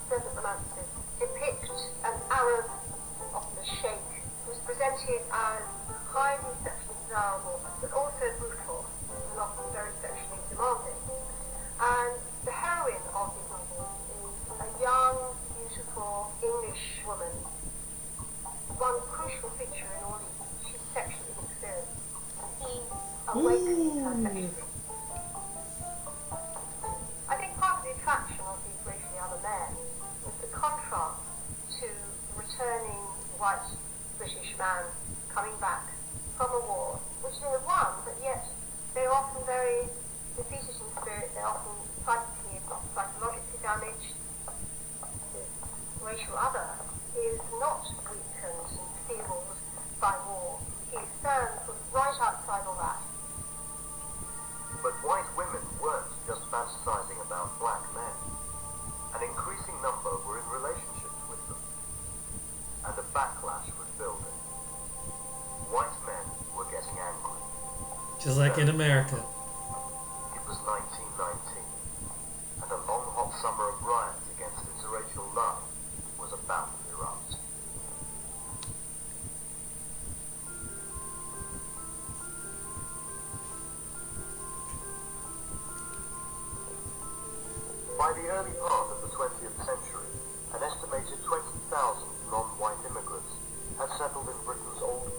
S7: desert romances depict an Arab, often a sheikh, who's presented as highly sexually desirable, but also brutal, and often very sexually demanding. And the heroine of these novels is a young, beautiful English woman. One crucial feature in all these, she's sexually inexperienced, and he awakens her sexually. I think part of the attraction of these racially other men was the contrast to the returning white British man coming back from a war, which they had won, but yet they're often very defeated in spirit, they're often psychically, if not psychologically damaged. The racial other is not weakened and enfeebled by war. He stands sort of right outside all that.
S8: But white women weren't just fantasizing about black men. An increasing number were in relationships with them. And a backlash was building. White men were getting angry.
S1: Just like in America.
S8: It was 1919, and a long hot summer of riots against interracial love was about to erupt. By the early part of the 20th century, an estimated 20,000 non-white immigrants had settled in Britain's old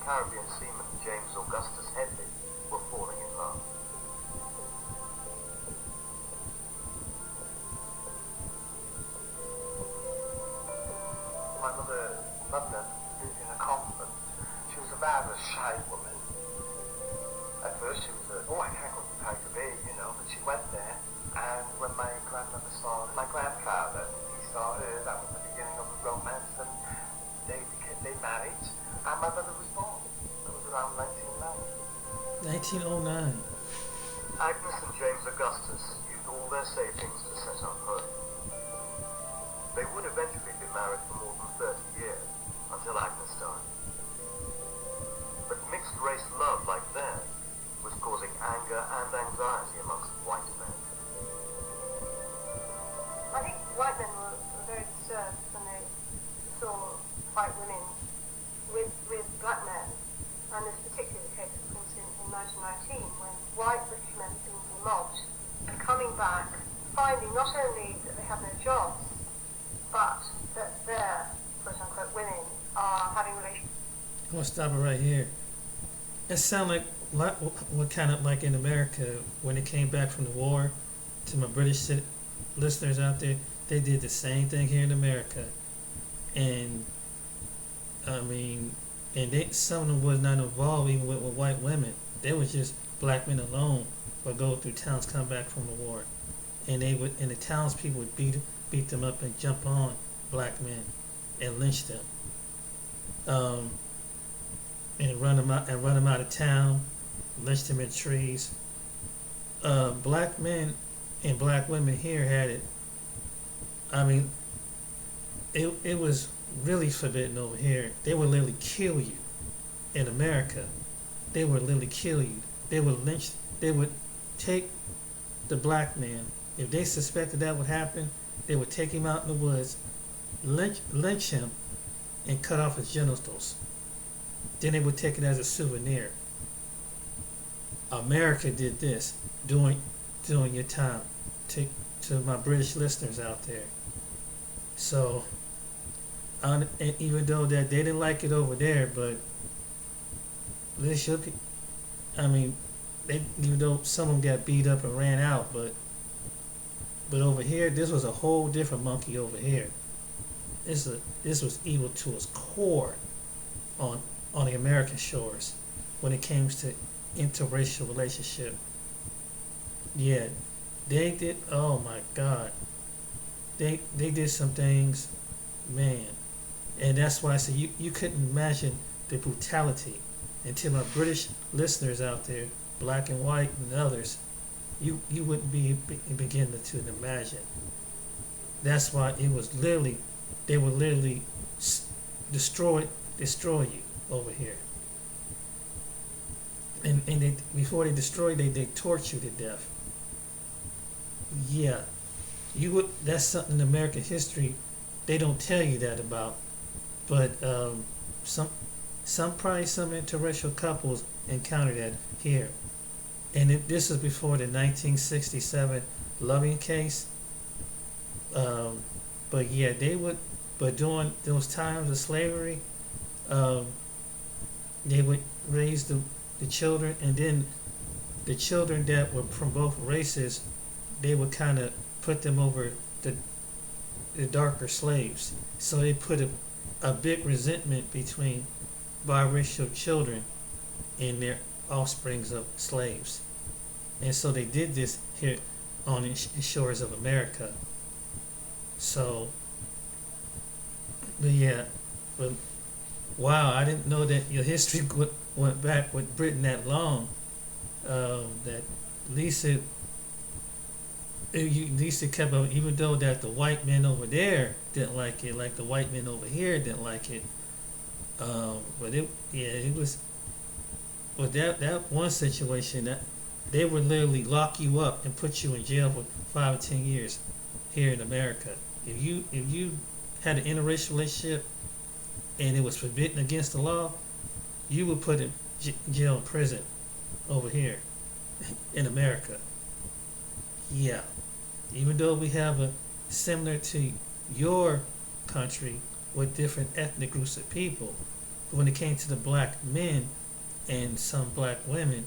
S8: Caribbean seaman James Augustus Headley were falling in love.
S10: My mother lived in a convent. She was a rather shy woman. At first she was I can't go to take a bit, but she went there, and when my grandmother saw my grandfather, he saw her, that was the beginning of a romance, and they married, and my brother was born. It was around 1909.
S1: 1909.
S8: Agnes and James Augustus used all their savings to set up home. They would eventually be married for more than 30 years, until Agnes died. But mixed-race love like theirs was causing anger and anxiety amongst white men.
S7: I think white men were very disturbed when they saw white women with black men, and this particular case, of course, in 1919, when white British men being mobbed, coming back, finding not only that they have no jobs, but that their, quote-unquote, women are having relations.
S1: I'm gonna stop it right here. It sounds like what kind of like in America when they came back from the war. To my British listeners out there, they did the same thing here in America, and I mean, and some of them was not involved even with white women. They was just black men alone would go through towns, come back from the war, and the townspeople would beat them up and jump on black men and lynch them. And run them out of town, lynch them in trees. Black men and black women here had it. I mean, it was really forbidden over here. They would literally kill you. In America, they would literally kill you. They would lynch. They would take the black man. If they suspected that would happen, they would take him out in the woods, lynch him, and cut off his genitals. Then they would take it as a souvenir. America did this during your time. To my British listeners out there. So, and even though that they didn't like it over there, but they should be. I mean, even though some of them got beat up and ran out, but over here, this was a whole different monkey over here. This was evil to its core on the American shores when it came to interracial relationship. Yeah, they did. Oh my God, they did some things, man, and that's why I say you couldn't imagine the brutality. And to my British listeners out there, black and white and others, you wouldn't begin to imagine. That's why it was literally, they would literally destroy you over here. And they, before they destroy, they torture you to death. Yeah, that's something in American history they don't tell you that about. But some interracial couples encounter that here. And this is before the 1967 Loving case. But yeah, they would. But during those times of slavery, they would raise the children, and then the children that were from both races, they would kind of put them over the darker slaves. So they put a big resentment between biracial children and their offsprings of slaves. And so they did this here on the shores of America. So, but yeah, but wow, I didn't know that your history went back with Britain that long. That Lisa kept up, even though that the white men over there didn't like it, like the white men over here didn't like it. But it was. But that one situation, that they would literally lock you up and put you in jail for 5 or 10 years here in America. If you had an interracial relationship and it was forbidden against the law, you were put in jail and prison over here in America. Yeah. Even though we have a similar to your country with different ethnic groups of people, when it came to the black men and some black women,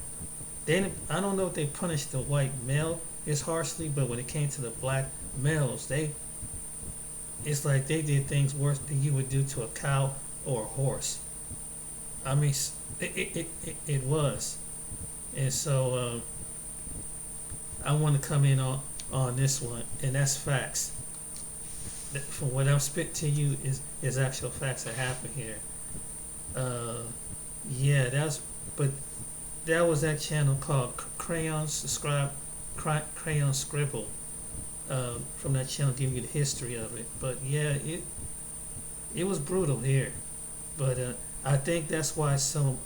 S1: I don't know if they punished the white male as harshly, but when it came to the black males, it's like they did things worse than you would do to a cow or a horse. I mean, it was. And so I want to come in on this one, and that's facts. From what I'm spit to you is actual facts that happened here. Yeah, that was that channel called Crayon Scribble. From that channel, give you the history of it. But yeah, it was brutal here. But I think that's why some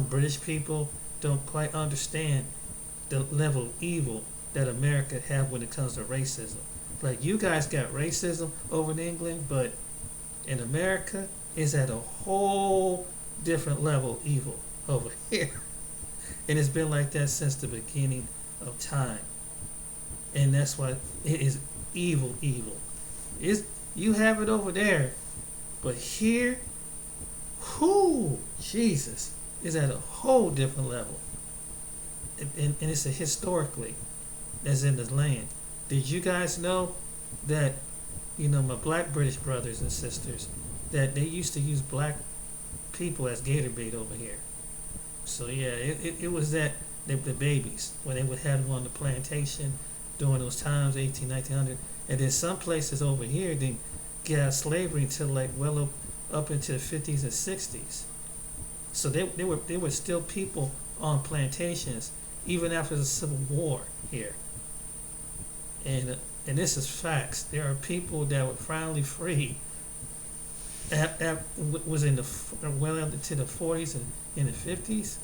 S1: British people don't quite understand the level of evil that America have when it comes to racism. Like, you guys got racism over in England, but in America, it's at a whole different level of evil over here. And it's been like that since the beginning of time. And that's why it is evil. You have it over there, but here, Jesus, is at a whole different level. And it's a historically, as in the land. Did you guys know that, my black British brothers and sisters, that they used to use black people as gator bait over here? So yeah, it was that, the babies, when they would have them on the plantation during those times, 1900. And then some places over here didn't get out of slavery until like well up into the 50s and 60s. So they were still people on plantations even after the Civil War here. And this is facts. There are people that were finally free. Was in the well into the 40s and in the 50s,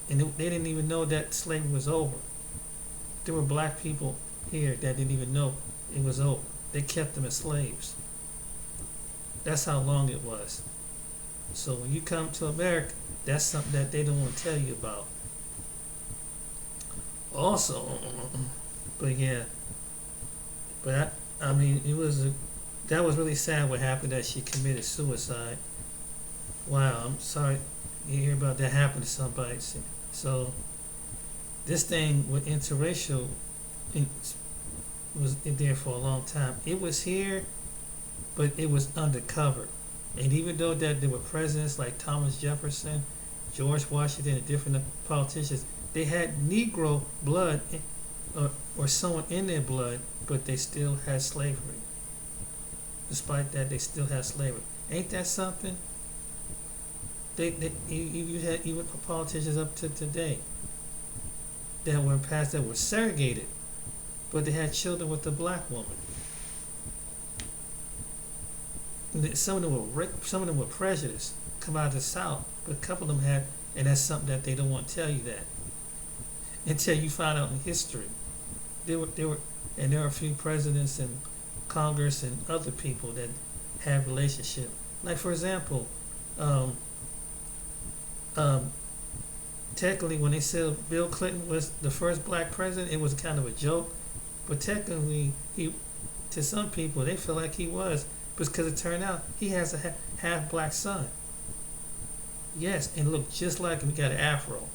S1: and they didn't even know that slavery was over. There were black people here that didn't even know it was over. They kept them as slaves. That's how long it was. So when you come to America, that's something that they don't want to tell you about. Also, I mean, that was really sad what happened, that she committed suicide. Wow, I'm sorry you hear about that happen to somebody. So this thing with interracial was there for a long time. It was here, but it was undercover. And even though that there were presidents like Thomas Jefferson, George Washington, and different politicians, they had Negro blood or someone in their blood, but they still had slavery. Despite that, they still had slavery. Ain't that something? You had even politicians up to today that were passed that were segregated, but they had children with a black woman. And some of them were prejudiced, come out of the South, but a couple of them had, and that's something that they don't want to tell you that until you find out in history. There are a few presidents and Congress and other people that have relationship. Like, for example, technically when they said Bill Clinton was the first black president, it was kind of a joke. But technically, to some people, they feel like he was, because it turned out he has a half black son. Yes, and looked just like him. He got an afro.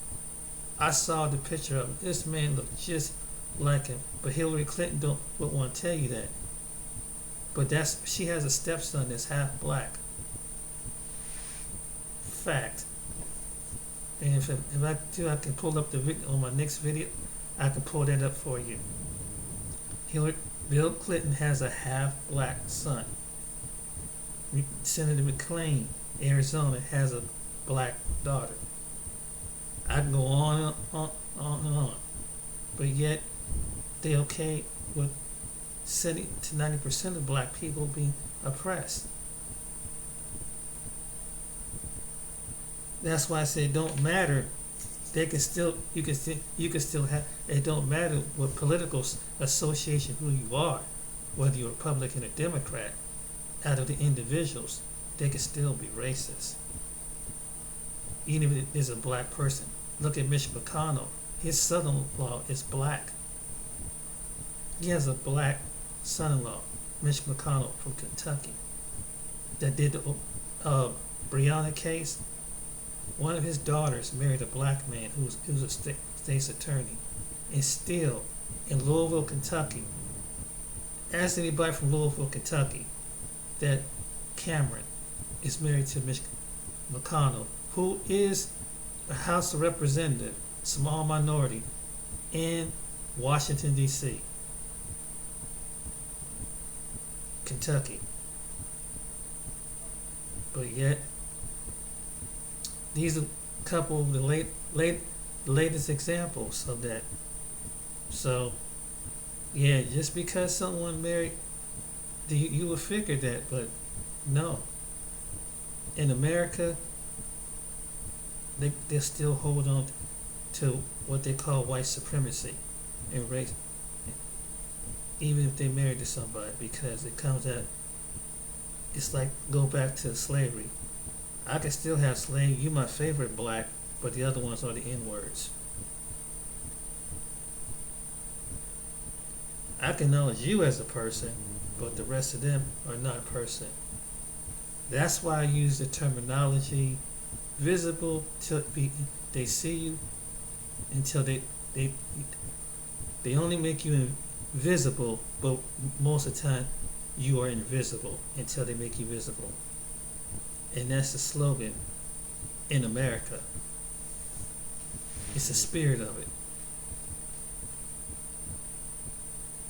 S1: I saw the picture of him. This man looked just like him. But Hillary Clinton would want to tell you that. But she has a stepson that's half black. Fact. And if I do, I can pull up the video on my next video. I can pull that up for you. Bill Clinton has a half black son. Senator McClain, Arizona, has a black daughter. I can go on and on. But yet, they okay with 70 to 90% of black people being oppressed. That's why I say it don't matter. You can still have. It don't matter what political association who you are, whether you're a Republican or Democrat. Out of the individuals, they can still be racist. Even if it is a black person. Look at Mitch McConnell. His son-in-law is black. He has a black son-in-law, Mitch McConnell from Kentucky, that did Breonna case, one of his daughters married a black man who was a state's attorney, and still in Louisville, Kentucky. Ask anybody from Louisville, Kentucky, that Cameron is married to Mitch McConnell, who is a House of Representative, small minority, in Washington, D.C., Kentucky. But yet, these are a couple of the latest examples of that. So, yeah, just because someone married, you would figure that, but no. In America, they still hold on to what they call white supremacy and race, even if they married to somebody, because it comes out, it's like go back to slavery. I can still have slave, you my favorite black, but the other ones are the N-words. I can acknowledge you as a person, but the rest of them are not a person. That's why I use the terminology visible till they see you until they only make you invisible, but most of the time you are invisible until they make you visible. And that's the slogan in America. It's the spirit of it.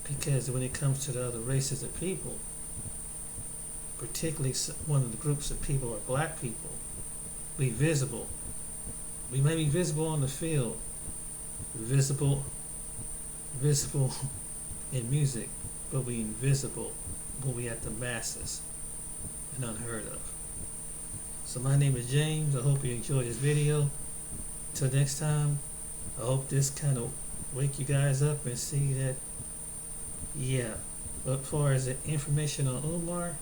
S1: Because when it comes to the other races of people, particularly one of the groups of people are black people, we visible. We may be visible on the field, visible in music, but we invisible when we at the masses and unheard of. So my name is James. I hope you enjoyed this video. Till next time, I hope this kind of wake you guys up and see that, yeah. But as far as the information on Umar,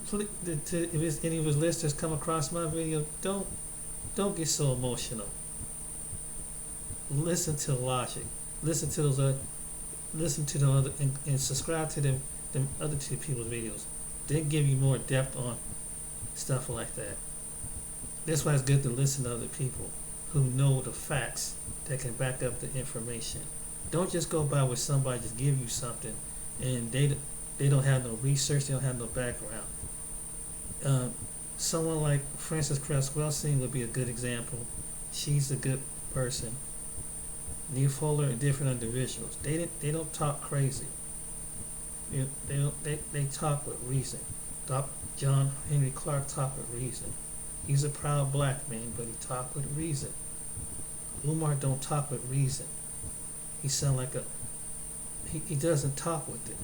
S1: if any of his listeners come across my video, don't get so emotional. Listen to logic. Listen to those other and subscribe to them other two people's videos. They give you more depth on stuff like that. That's why it's good to listen to other people who know the facts that can back up the information. Don't just go by what somebody just give you something and they don't have no research, they don't have no background. Someone like Frances Cress Welsing would be a good example. She's a good person. Neil Fuller and different individuals. They don't talk crazy. They talk with reason. John Henry Clark talk with reason. He's a proud black man, but he talk with reason. Umar don't talk with reason. He sound like he doesn't talk with it.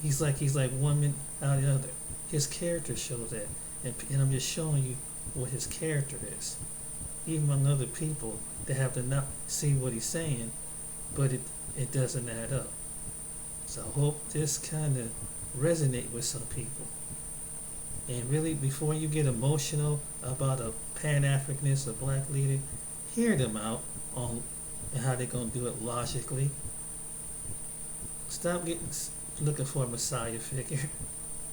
S1: He's like one minute out of the other. His character shows that, and I'm just showing you what his character is. Even among other people, they have to not see what he's saying, but it doesn't add up. So I hope this kind of resonate with some people. And really, before you get emotional about a Pan-Africanist or black leader, hear them out on how they're going to do it logically. Stop looking for a messiah figure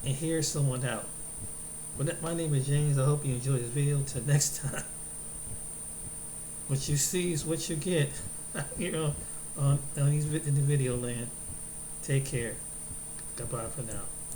S1: and hear someone out. But my name is James. I hope you enjoyed this video. Till next time. What you see is what you get. On in the video land. Take care. Goodbye for now.